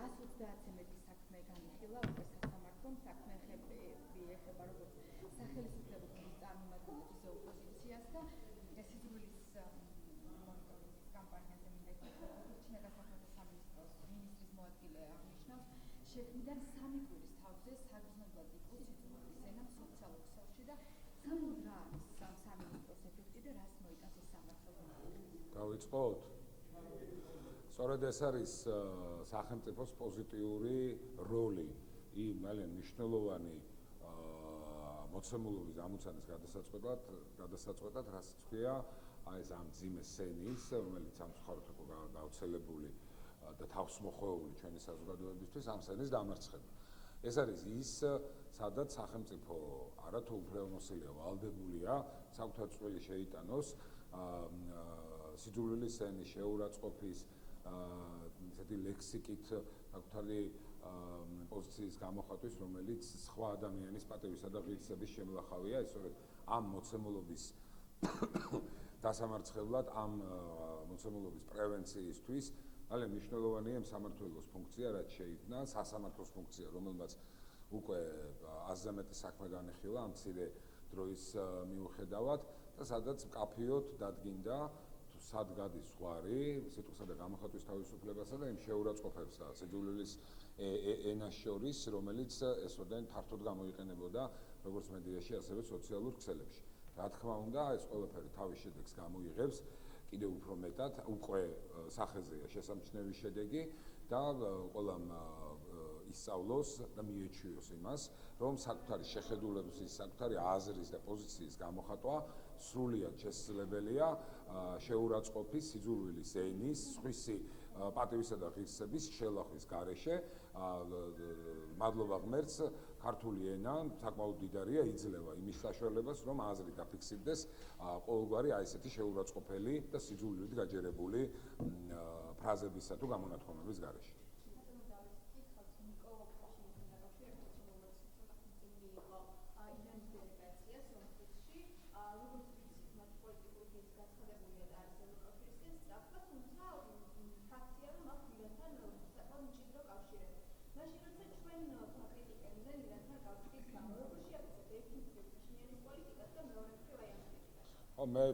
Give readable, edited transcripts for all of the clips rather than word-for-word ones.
130-ზე მეტი საქმე განიხილა უკვე სასამართლომ, საქმე ეხება როგორც სახელმწიფო წარმომადგენლების ოპოზიციას და სიძულვილის მონიტორინგის კამპანიაზე მინდა ჩინა გასახმარებლო სამინისტროს მინისტრის მოადგილე აღნიშნავს, შექმნიდან 3 კვირის თავზე საგრძნობლად იყო სიძულვილის ენა სოციალურ ქსელში და საბოლოოდ რა არის სამინისტროს ეფექტი და რას მოიტანს სამართალო? დავიწყოთ. სწორედ ეს არის სახელმწიფოს პოზიტიური როლი იმ ძალიან მნიშვნელოვანი მოცემულობის ამოცანის გადასაწყვეტად, რასაც ქვია ეს ამ მძიმე სენის, რომელიც ამ მხართ იყო გავრცელებული და თავს მოხვეული ჩვენი საზოგადოებისთვის ამ სენის დამარცხება. ეს არის ის, სადაც სახელმწიფო არათუ უფლებამოსილია ვალდებულია საკუთარ წვლილი შეიტანოს სიძულვილის სენის შეურაცხყოფის ისეთი ლექსიკით საკუთარი პოზიციის გამოხატვის, რომელიც სხვა ადამიანის პატივისა და ღირსების შემლახავია, სწორედ ამ მოცემულობის დასამარცხებლად, ამ მოცემულობის პრევენციისთვის ძალიან მნიშვნელოვანია იმ სამმართველოს ფუნქცია, რაც შეიქმნა, სასამართლოს ფუნქცია, რომელმაც უკვე აზზე მეტი საქმე განიხილა ამ მცირე დროის მიუხედავად და სადაც მკაფიოდ დადგინდა სად გადის ზღვარი სიტყვისა და გამოხატვის თავისუფლებასა და იმ შეურაცხყოფებს სიძულვილის ენას შორის, რომელიც ესოდენ ფართოდ გამოიყენებოდა როგორც მედიაში, ასევე სოციალურ ქსელებში. რა თქმა უნდა, ეს ყველაფერი თავის შედეგს გამოიღებს, კიდევ უფრო მეტად უკვე სახეზეა შესამჩნევი შედეგი და ყველამ ისწავლოს და მიეჩვიოს იმას, რომ საკუთარი შეხედულების, საკუთარი აზრის და პოზიციის გამოხატვა სრულიად შესაძლებელია შეურაცხყოფის, სიძულვილის ენის, სხვისი პატივისა და ღირსების შელახვის გარეშე. მადლობა ღმერთს, ქართული ენა საკმაოდ დიდარია, იძლევა იმის საშუალებას, რომ აზრი დაფიქსირდეს ყოველგვარი ესეთი შეურაცხყოფელი და სიძულვილით გაჯერებული ფრაზებისა თუ გამონათქვამების გარეშე. მე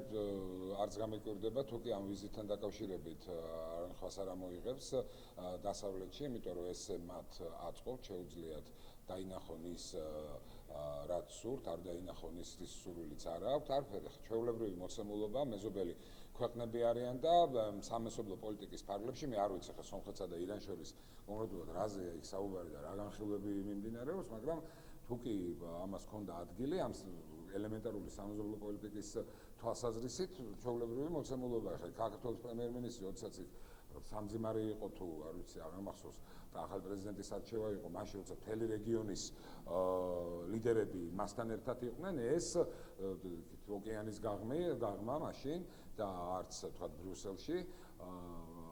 არც გამიკვირდება თუ კი ამ ვიზიტთან დაკავშირებით არანხვას არ მოიღებს დასავლეთში, იმიტომ რომ ეს მათ აწყობთ, შეუძლიათ დაინახონ ის რაც სურთ, არ დაინახონ ის სურვილიც არ აქვთ, არაფერი. ჩვეულებრივი მოცემულობა, მეზობელი ქვეყნები არიან და სამესობლო პოლიტიკის ფარგლებში მე არ ვიცი ხა სომხეთსა და ირანს შორის კონკრეტულად რაზეა იქ საუბარი და რა განხილვები მიმდინარეობს, მაგრამ თუ კი ამას ჰქონდა ადგილი ამ ელემენტარული სამეზობლო პოლიტიკის თვალსაზრისით, ჩვეულებრივი მოცემულობა. ხა საქართველოს პრემიერ-მინისტრი, როდესაც სამძიმარი იყო თუ არ ვიცი, არ გამახსოვს და ახალ პრეზიდენტის არჩევა იყო, მაშინ როცა მთელი რეგიონის ლიდერები მასთან ერთად იყვნენ, ეს ოკეანის გაღმა მაშინ და არც თქვა ბრიუსელში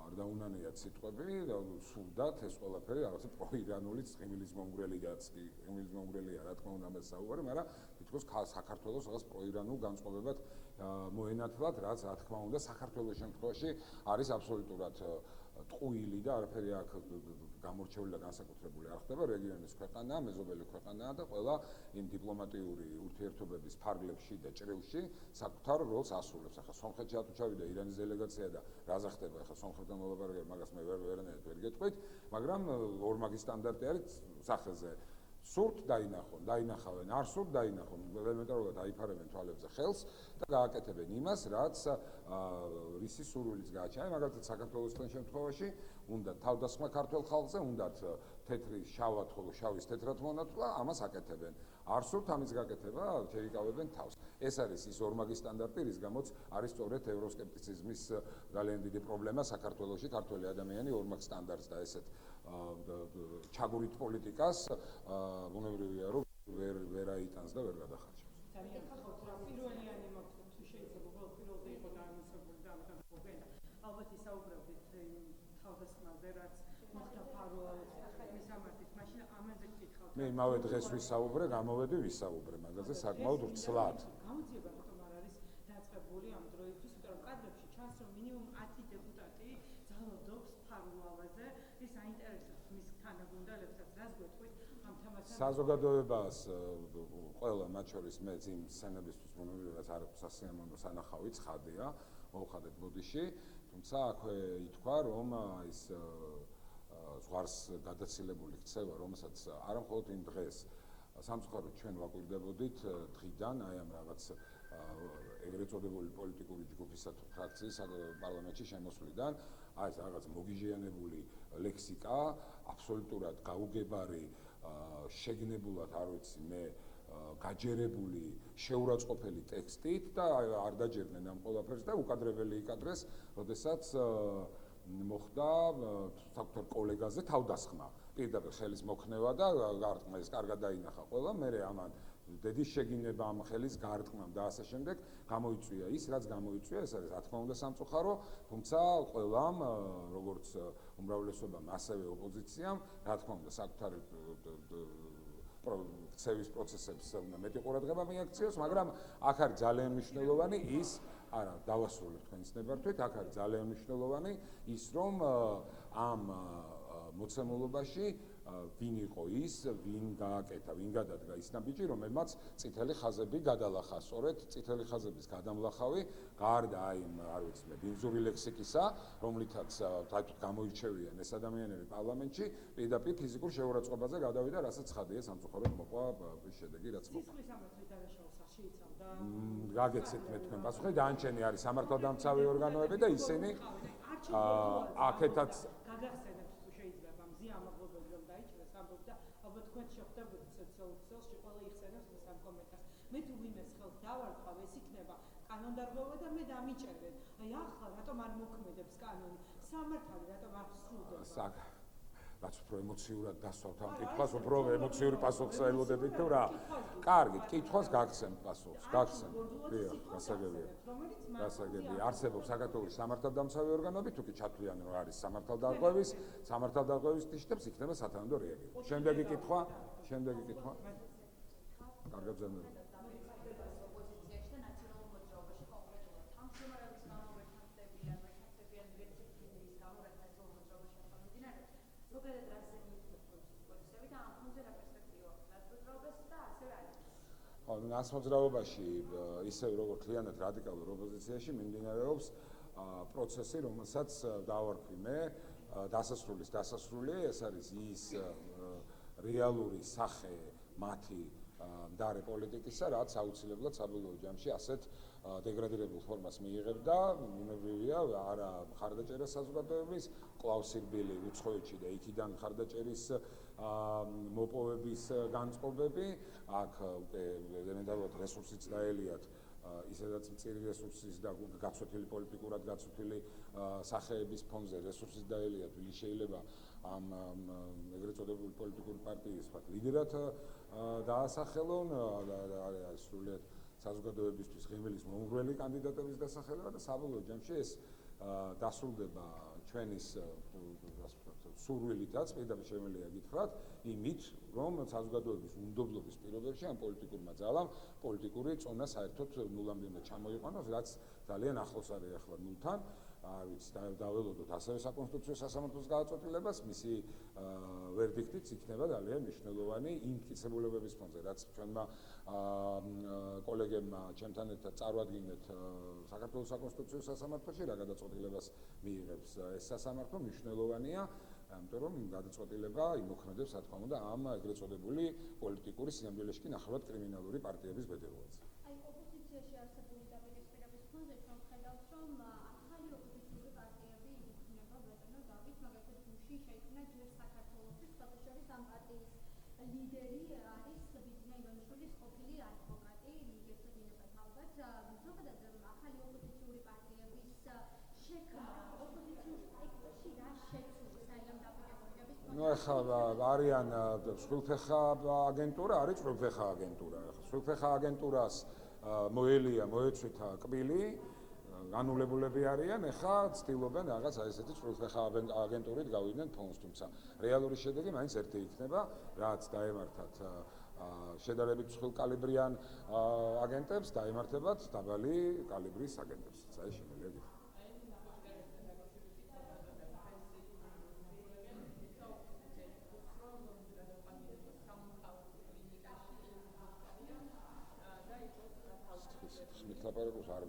არ დაუნანიათ სიტყვები და სურდათ ეს ყველაფერი რაღაცა პროირანულიც ღიმილის მომგვრელიდაც კი ღიმილის მომგვრელია რა თქმა უნდა ამას საუბარი, მაგრამ თითქოს საქართველოს რაღაც პროირანულ განწყობებად მოენათლათ, რაც რა თქმა უნდა საქართველოს შემთხვევაში არის აბსოლუტურად ტყუილი და არაფერი აქ გამორჩეული და განსაკუთრებული არ ხდება. რეგიონის ქვეყანაა, მეზობელი ქვეყანაა და ყველა იმ დიპლომატიური ურთიერთობების ფარგლებში და ჭრილში საკუთარ როლს ასრულებს. ახლა სომხეთში თუ ჩავიდა ირანის დელეგაცია და რაზე ხდება, ახლა სომხეთთან მოლაპარაკება, მაგას მე ვერ გეტყვით, მაგრამ ორმაგი სტანდარტი არის სახეზე. სურთ დაინახავენ, არ სურთ დაინახონ, ელემენტარულად აიფარებენ თვალებზე ხელს და გააკეთებენ იმას, რაც რისი სურვილიც გააჩნია. მაგალითად საქართველოს შემთხვევაში უნდა თავდასხმა ქართულ ხალხზე, უნდათ თეთრი შავად, ხოლო შავის თეთრად მონათვლა, ამას აკეთებენ. არ სურთ ამის გაკეთება, შეიკავებენ თავს. ეს არის ის ორმაგი სტანდარტი, რის გამოც არის სწორედ ევროსკეპტიციზმის ძალიან დიდი პრობლემა საქართველოში, ქართველი ადამიანი ორმაგ სტანდარტს და ესეთ ჩაგურით პოლიტიკას ბუნებრივია რომ ვერ აიტანს და ვერ გადახარჯავს. ძალიან ხალხს რა პირველიანი მოხდეს, შეიძლება პირველზე იყო განსაკუთრებული და ამიტომ ყოფილა. ალბათ ისაუბრებთ თავდასხმაზე, რაც მოხდა ფარვალის მისამართით, მაშინ ამაზე გითხავთ. მე იმავე დღეს ვისაუბრე, გამოვედი ვისაუბრე მაგაზე საკმაოდ ვრცლად. გამოძიება რატომ არ არის დაწყებული ამ დროისთვის, იმიტომ რომ კადრებში ჩანს, რომ მინიმუმ 10 დეპუტატი ძალადობს ფარვალაზე, ის აინტერესებს მის საზოგადოებას ყველა მათ შორის მე იმ სცენებისთვის მონომერად არ აქვს სასიამოვნო სანახავი ცხადია მოვხადეთ ბოდიში თუმცა აქვე ითქვა რომ ის ზღვარს გადაცილებული ქცევა რომელსაც არა მხოლოდ იმ დღეს სამწუხაროდ ჩვენ ვაკვირდებოდით დღიდან აი ამ რაღაც ეგრეთ წოდებული პოლიტიკური ჯგუფისა თუ ფრაქციის პარლამენტში შემოსვლიდან აი ეს რაღაც მოგიჟიანებული ლექსიკა აბსოლუტურად გაუგებარი შეგნებულად არ ვიცი მე გაჯერებული შეურაცხყოფელი ტექსტით და არ დაჯერდნენ ამ ყველაფერს და უკადრებელი იკადრეს, როდესაც მოხდა საკუთარ კოლეგაზე თავდასხმა. პირდაპირ ხელის მოქნევა და გარტყმა ეს კარგად დაინახა ყველა, მე ამან დედის შეგინება ამ ხელის გარტყმამ და ასე შემდეგ გამოიწვია ის, რაც გამოიწვია, ეს არის რა თქმა უნდა სამწუხარო, თუმცა ყველამ, როგორც უმრავლესობამ, ასევე ოპოზიციამ, რა თქმა უნდა, საკუთარი ქცევის პროცესებს უნდა მეტი ყურადღება მიაქციოს, მაგრამ აქ არის ძალიან მნიშვნელოვანი ის, არა, დავასრულებ თქვენს ნებართვით, აქ არის ძალიან მნიშვნელოვანი ის, რომ ამ მოცემულობაში ვინ იყო ის, ვინ გააკეთა, ვინ გადადგა ის ნაბიჯი, რომელმაც წითელი ხაზები გადალახა. სწორედ წითელი ხაზების გადამლახავი გარდა აი არ ვიცი მე ბინძური ლექსიკისა, რომლითაც საერთოდ გამოირჩევიან ეს ადამიანები პარლამენტში, პირდაპირ ფიზიკურ შეურაცხყოფაზე გადავიდა, რასაც ცხადია სამწუხაროდ მოყვა ის შედეგი, რაც მოყვა. სისხლის ამბავი დანაშაულს შეიცავდა. გაგეცეთ მე თქვენ პასუხი, დანარჩენი არის სამართალდამცავი ორგანოები და ისინი აქეთაც გაგახსენებთ თუ შეიძლება მზია ამაღლობელი რომ დაიჭრეს ამბობ და ალბათ თქვენ შეხვდებოდით სოციალურ ყველა იხსენებს ეს ამ კომენტარს. მე თუ ვინმეს ხელს დავარქვავ, ეს იქნება კანონდარღვევა და მე დამიჭერდეთ. აი ახლა რატომ არ მოქმედებს კანონი? სამართალი რატომ არ სრულდება? რაც უფრო ემოციურად დასვავთ ამ კითხვას, უფრო ემოციური პასუხს ელოდებით თუ რა. კარგი, კითხვას გაგცემთ პასუხს, გაგცემთ. დიახ, გასაგებია. გასაგებია. არსებობს საქართველოს სამართალდამცავი ორგანოები, თუ კი ჩათვლიან რომ არის სამართალდამცავების ტიშტებს იქნება სათანადო რეაგირება. შემდეგი კითხვა. კარგად ზემოდე. ნას მოძრაობაში ისევ როგორც მთლიანად რადიკალურ ოპოზიციაში მიმდინარეობს პროცესი, რომელსაც დავარქვი მე დასასრული, ეს არის ის რეალური სახე მათი მდარე პოლიტიკისა, რაც აუცილებლად საბოლოო ჯამში ასეთ დეგრადირებულ ფორმას მიიღებდა, უნებრივია არა მხარდაჭერა საზოგადოების, კვლავ სირბილი უცხოეთში და იქიდან მხარდაჭერის მოპოვების განწყობები, აქ ელემენტარულად რესურსიც დაელიათ, ისედაც მწირი რესურსის და გაცვეთილი პოლიტიკურად გაცვეთილი სახეების ფონზე რესურსის დაელიათ, ვინც შეიძლება ამ ეგრეთ წოდებული პოლიტიკური პარტიის ლიდერად დაასახელონ, სრულიად საზოგადოებისთვის ღიმილის მომღვრელი კანდიდატების დასახელება და საბოლოო ჯამში ეს დასრულდება ჩვენის სურვილითაც, პირდაპირ შემიძლია გითხრათ, იმით, რომ საზოგადოების უნდობლობის პირობებში ამ პოლიტიკურმა ძალამ პოლიტიკური წონა საერთოდ ნულამდე უნდა ჩამოიყვანოს, რაც ძალიან ახლოს არის ახლა ნულთან. არ ვიცი, დაველოდოთ ასევე საკონსტიტუციო სასამართლოს გადაწყვეტილებას, მისი ვერდიქტიც იქნება ძალიან მნიშვნელოვანი იმ მტკიცებულებების ფონზე, რაც ჩვენმა კოლეგებმა ჩემთან ერთად წარვადგინეთ საქართველოს საკონსტიტუციო სასამართლოში, რა გადაწყვეტილებას მიიღებს ეს სასამართლო, მნიშვნელოვანია, ამიტომ რომ გადაწყვეტილება იმოქმედებს, რა თქმა უნდა, ამ ეგრეთ წოდებული პოლიტიკური სინამდვილეში ნახევრად კრიმინალური პარტიების ბედეულს. აი ოპოზიციაში არსებული დაპირისპირების ფონზე ჩვენ ხედავთ, რომ ახალი ოპოზიციური პარტიები იქნება ბატონო დავით, მაგალითად გუშინ შეიქმნა ჯერ საქართველოსთვის, სხვადასხვა ამ პარტიის ლიდერი არის ბიძინა ივანიშვილის ყოფილი ადვოკატი, მიგეცოდინებათ ალბათ. ზოგადად ახალი ოპოზიციური პარტიების შექმნა ოპოზიციურ სპექტრში რა შეცვლის აი ამ დაპირისპირების ფონზე? ახლა არიან სრულფეხა აგენტურა, არის სრულფეხა აგენტურა. სრულფეხა აგენტურას მოეწვითა კბილი, განულებულები არიან, ახლა ცდილობენ რაღაც აი ესეთი სრულფეხა აგენტურით გავიდნენ ფონს, თუმცა რეალური შედეგი მაინც ერთი იქნება, რაც დაემართათ შედარებით მსხვილ კალიბრიან აგენტებს, დაემართებათ დაბალი კალიბრის აგენტებს. აი შემიძლია გითხრათ.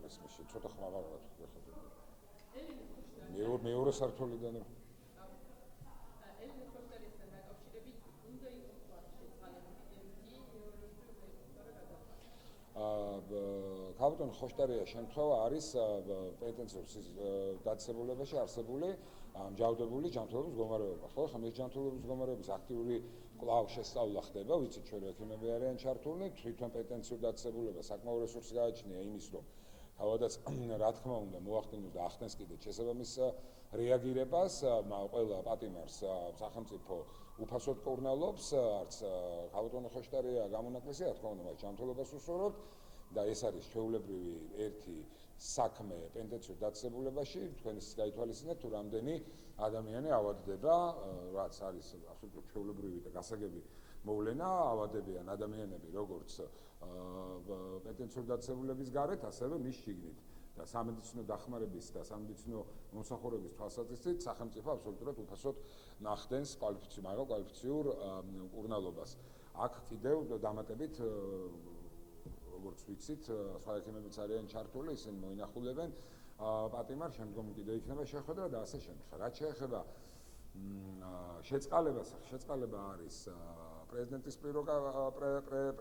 ესმის ცოტა ხმა ვაღებთ ხო მეორე სართულიდან კაპიტან ხოშტარია შემთხვევა არის პეტენციის დაწესებულებაში არსებული ჯანმრთელობის მდგომარეობა. ხო, ხომ ეს ჯანმრთელობის მდგომარეობის აქტიური კვლავ შესწავლა ხდება, ვიცით ჩვენ ექიმები არიან ჩართულნი, თვითონ პეტენციის დაწესებულება საკმაო რესურსს გააჩნია იმის რომ თავადაც რა თქმა უნდა მოახდინოს და ახდენს კიდე შესაბამის რეაგირებას, ყველა პატიმარს სახელმწიფო უფასოდ კურნალობს, არც კაპიტან ხოშტარია გამონაკლისი, რა თქმა უნდა, მას ჯანმრთელობას უსურვებთ და ეს არის ჩვეულებრივი ერთი საქმე პენტენციის დაწესებულებაში, თქვენ ის გაითვალისწინეთ თუ რამდენი ადამიანი ავადდება, რაც არის აბსოლუტურად ჩვეულებრივი და გასაგები მოვლენა, ავადებიან ადამიანები როგორც პენტენციის დაწესებულების გარეთ, ასევე მის შიგნით და სამედიცინო დახმარების და სამედიცინო მომსახურების თვალსაზრისით სახელმწიფო აბსოლუტურად უფასოდ ნახდენს კვალიფიციურ კურნალობას. აქ კიდევ დამატებით როგორც ვიცით, სხვა ექიმებიც არიან ჩართული, ისინი მოინახულებენ პატიმარს, შემდგომ კიდევ იქნება შეხვედრა და ასე შემდეგ. რაც შეეხება შეწყალება არის პრეზიდენტის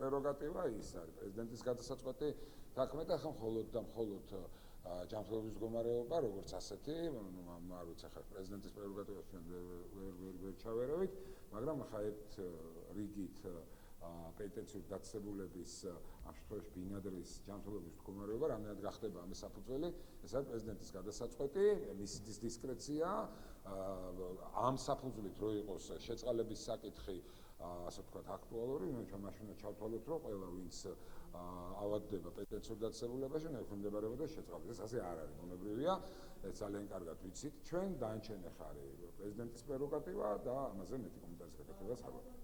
პრეროგატივა, ის არის პრეზიდენტის გადასაწყვეტი საქმე და მხოლოდ ჯანმრთელობის მდგომარეობა, როგორც ასეთი, არ ვიცი ახლა პრეზიდენტის პრეროგატივას ჩვენ ვერ ჩავერავით, მაგრამ ახლა ერთ რიგით პეტენციის დაწესებულების ამ შემთხვევაში ბინადრის ჯანმრთელობის მდგომარეობა, რამდენად გახდება ამის საფუძველი, ეს არის პრეზიდენტის გადასაწყვეტი, მის დისკრეცია, ამ საფუძვლით რო იყოს შეწყალების საკითხი, ასე ვთქვათ, აქტუალური, ჩვენ მაშინ ჩავთვალოთ, რომ ყველა ვინც ავადდება პეტენციის დაწესებულებაში, უნდა ექვემდებარებოდეს შეწყალებას. ეს ასე არ არის, ბუნებრივია, ეს ძალიან კარგად ვიცით. ჩვენ დაანჩენ ხარი პრეზიდენტის პრეროგატივა და ამაზე მეტი კომენტარის გაკეთებას არ ვაკეთებ.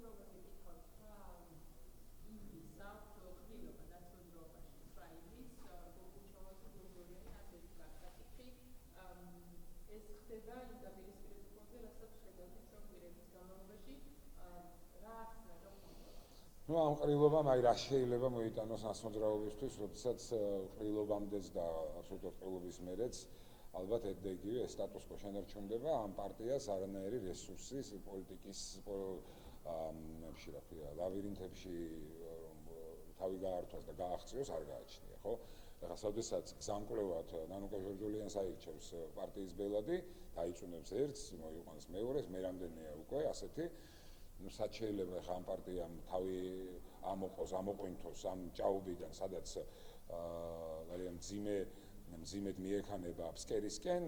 ну ამ ყრილობამ აი რა შეიძლება მოიტანოს ასმოძრაობისთვის, როდესაც ყრილობამდეც და აბსოლუტურად ყრილობის მერეც ალბათ ედეგივე სტატუს კო შენარჩუნდება ამ პარტიას არანაირი რესურსის პოლიტიკის ლავირინთებში თავი გაართვას და გააღწიოს არ გააჩნია, ხო? ახლა სადესაც გზამკვლევად ნანუკა ჟორჟოლიანს აირჩევს პარტიის ბელადი, დაიწუნებს ერთს, მოიყვანს მეორეს, მე რამდენია უკვე ასეთი სად შეიძლება ახლა ამ პარტიამ თავი ამოყვინთოს ამ ჭაობიდან, სადაც ძალიან მძიმედ მიექანება ფსკერისკენ,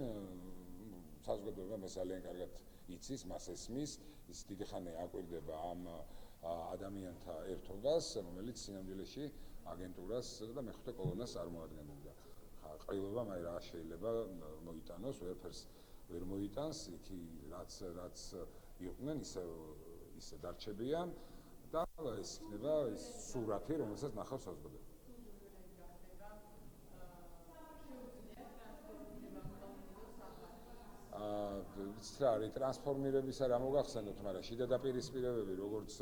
საზოგადოება მას ძალიან კარგად იცის, მას ესმის, ის დიდი ხანია აკვირდება ამ ადამიანთა ერთობას, რომელიც სინამდვილეში აგენტურას და მეხუთე კოლონას წარმოადგენდა. ყრილობამ აი რა შეიძლება მოიტანოს, ვერაფერს ვერ მოიტანს, იქ რაც იყვნენ ისე დარჩებიან და ეს იქნება ის სურათი, რომელსაც ნახავს საზოგადოება. ვიცით რა არის ტრანსფორმირების არ მოგახსენოთ, მაგრამ შიდა დაპირისპირებები როგორც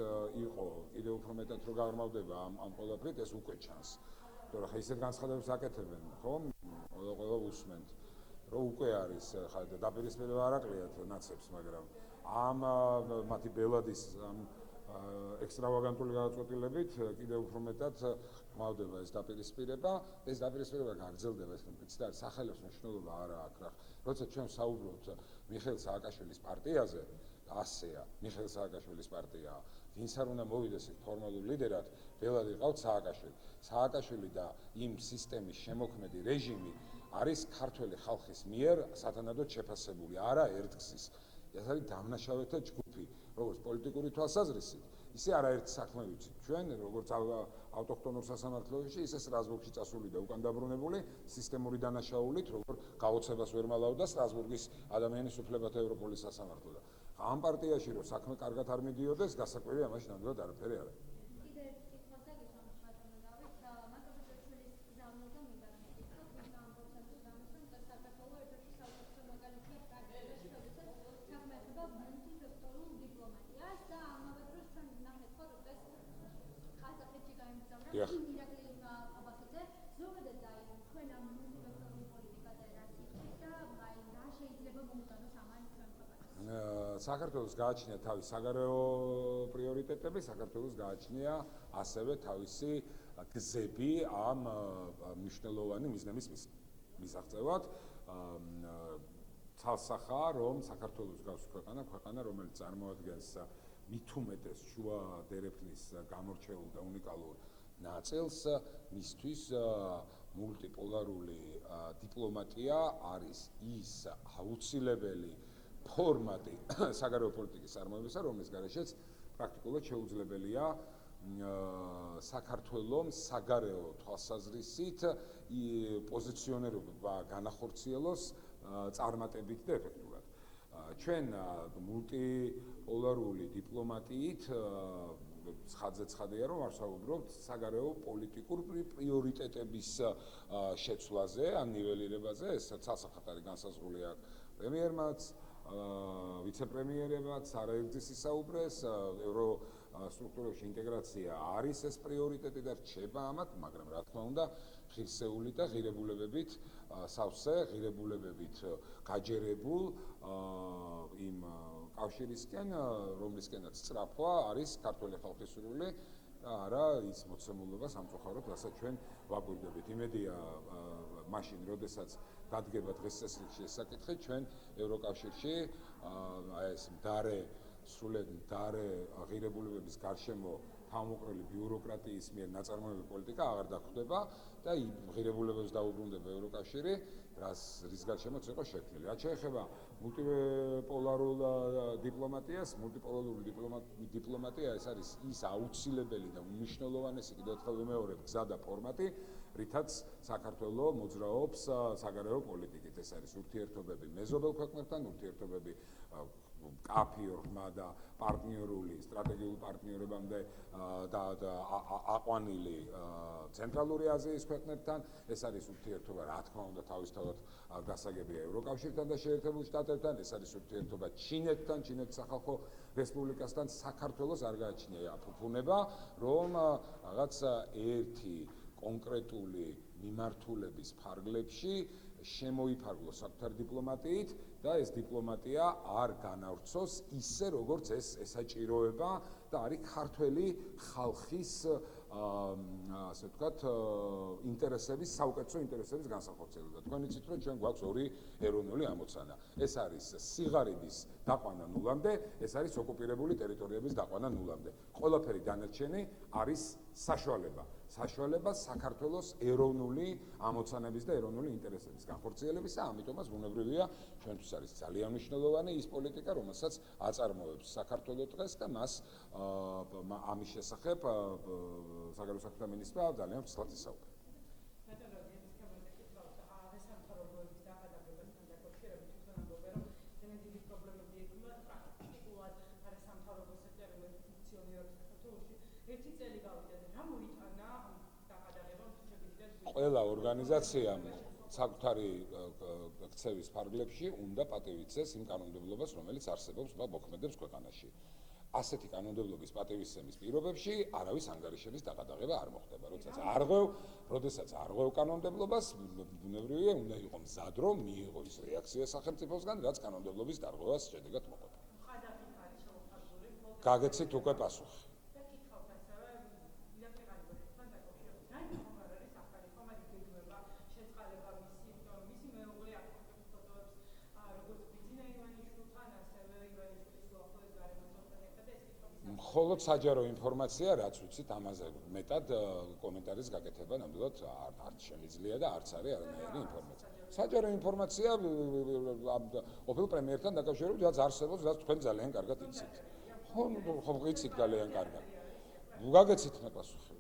იყო, კიდევ უფრო მეტად რო გაღრმავდება ამ ყველაფრით, ეს უკვე ჩანს. თორე ხა ისეთ განცხადებებს აკეთებენ, ხო? ყველა უსმენთ, რომ უკვე არის ხა დაპირისპირება არ აკლიათ ნაცებს, მაგრამ ამ მათი ბელადის ამ ექსტრავაგანტული გადაწყვეტილებით კიდევ უფრო მეტად ხმავდება ეს დაპირისპირება გაგრძელდება, ეს ვიცით არის სახელებს მნიშვნელობა არა აქვს რა. როცა ჩვენ საუბრობთ მიხეილ სააკაშვილის პარტიაზე, ასეა, მიხეილ სააკაშვილის პარტია, ვინც არ უნდა მოვიდეს ფორმალურ ლიდერად, ბელადი ყავთ სააკაშვილი და იმ სისტემის შემოქმედი რეჟიმი არის ქართველი ხალხის მიერ სათანადოდ შეფასებული, არა ერთგზის. ეს არის დამნაშავეთა ჯგუფი, როგორც პოლიტიკური თვალსაზრისით, ისე არაერთ საქმე ვიცით. ჩვენ როგორც ავტოქტონურ სასამართლოებში, ისე სტრასბურგში წასული და უკან დაბრუნებული სისტემური დანაშაულით, როგორ გაოცებას ვერ მალავდა სტრასბურგის ადამიანის უფლებათა ევროპული სასამართლო. ამ პარტიაში რომ საქმე კარგად არ მიდიოდეს, გასაკვირია მაშინ ნამდვილად არაფერი არ არის. ირაკლი აბახიძე ზოგადად აი თქვენ ამ მომიტანოს ამან ჩვენ ქვეყანას? საქართველოს გააჩნია თავის საგარეო პრიორიტეტები, საქართველოს გააჩნია ასევე თავისი გზები ამ მნიშვნელოვანი მიზნების მისაღწევად. ცალსახაა, რომ საქართველოს გავს ქვეყანა, რომელიც წარმოადგენს მithumetes შუა დერეფნის გამორჩეულ და უნიკალურ ნაწილს, მისთვის მულტიპოლარული დიპლომატია არის ის აუცილებელი ფორმატი საგარეო პოლიტიკის წარმოებისა, რომლის გარეშეც პრაქტიკულად შეუძლებელია საქართველოს საგარეო თვალსაზრისით პოზიციონირება განახორციელოს წარმატებით და ეფექტურად. ჩვენ მულტიპოლარული დიპლომატიით ცხადია, რომ არ ვსაუბრობთ საგარეო პოლიტიკურ პრიორიტეტების შეცვლაზე, ან ნიველირებაზე, ეს ცალსახად არის განსაზღვრული აქ პრემიერმაც, ვიცე-პრემიერებმაც, არაერთგზის ისაუბრეს, ევროსტრუქტურებში ინტეგრაცია არის ეს პრიორიტეტი და რჩება ამათ, მაგრამ რა თქმა უნდა, ღირსეული და ღირებულებებით სავსე, ღირებულებებით გაჯერებულ იმ კავშირისკენ, რომლისკენაც სწრაფვა არის ქართველი ხალხის სურვილი და არა ის მოცემულობა სამწუხაროდ, რასაც ჩვენ ვაკვირდებით. იმედია მაშინ, როდესაც დადგება დღეს წესრიგში ეს საკითხი, ჩვენ ევროკავშირში ეს სრულად მდარე ღირებულებების გარშემო თავმოყრილი ბიუროკრატიის მიერ ნაწარმოებები პოლიტიკა აღარ დაგვხდება და იმ ღირებულებებს დაუბრუნდება ევროკავშირი, რის გარშემოც იყო შექმნილი. რაც შეეხება მულტიპოლარულ დიპლომატიას, მულტიპოლარული დიპლომატია ეს არის ის აუცილებელი და უმნიშვნელოვანესი, კიდევ ერთხელ ვიმეორებ, გზა და ფორმატი, რითაც საქართველოს მოძრაობს საგარეო პოლიტიკით. ეს არის ურთიერთობები მეზობელ ქვეყნებთან, ურთიერთობები კაფიო ღრმა და პარტნიორული სტრატეგიულ პარტნიორებამდე და აყვანილი ცენტრალური აზიის ქვეყნებთან, ეს არის ურთიერთობა, რა თქმა უნდა, თავისთავად გასაგებია ევროკავშირთან და შეერთებულ შტატებთან, ეს არის ურთიერთობა ჩინეთთან, ჩინეთის სახალხო რესპუბლიკასთან. საქართველოს არ გააჩნია ფუფუნება, რომ რაღაც ერთი კონკრეტული მიმართულების ფარგლებში შემოიფარგლოს საკუთარი დიპლომატიით და ეს დიპლომატია არ განავრცოს ისე, როგორც ეს ესაჭიროება და არის ქართველი ხალხის ასე ვთქვათ ინტერესების, საუკეთესო ინტერესების განსახორციელება. თქვენ იცით, რომ ჩვენ გვაქვს ორი ეროვნული ამოცანა. ეს არის სიღარიბის დაყვანა ნულამდე, ეს არის ოკუპირებული ტერიტორიების დაყვანა ნულამდე. ყველაფერი დანარჩენი არის საშუალება საქართველოს ეროვნული ამოცანების და ეროვნული ინტერესების განხორციელებისა, ამიტომაც ბუნებრივია ჩვენთვის არის ძალიან მნიშვნელოვანი ის პოლიტიკა, რომელსაც აწარმოებს საქართველოს დღეს და მას ამის შესახებ საგარეო საქმეთა მინისტრმა ძალიან ცუდად ისაუბრა. ყველა ორგანიზაციამ საკუთარი ქცევის ფარგლებში უნდა პატივიცეს იმ კანონმდებლობას, რომელიც არსებობს და მოქმედებს ქვეყანაში. ასეთი კანონმდებლობის პატივისცემის პირობებში არავის ანგარიშების დაყადაღება არ მოხდება. როდესაც არღვევ კანონმდებლობას, ბუნებრივია, უნდა იყო მზად, რომ მიიღო ის რეაქცია სახელმწიფოსგან, რაც კანონმდებლობის დარღვევას შედეგად მოყვება. გაგეცით უკვე პასუხი. მხოლოდ საჯარო ინფორმაცია, რაც ვიცით, ამაზე მეტად კომენტარის გაკეთება ნამდვილად არ შემიძლია და არც არის არანაირი ინფორმაცია. საჯარო ინფორმაცია ყოფილ პრემიერთან დაკავშირებით, რაც არსებობს, რაც თქვენ ძალიან კარგად იცით. ხო, იცით ძალიან კარგად. გაგეცით მე პასუხი.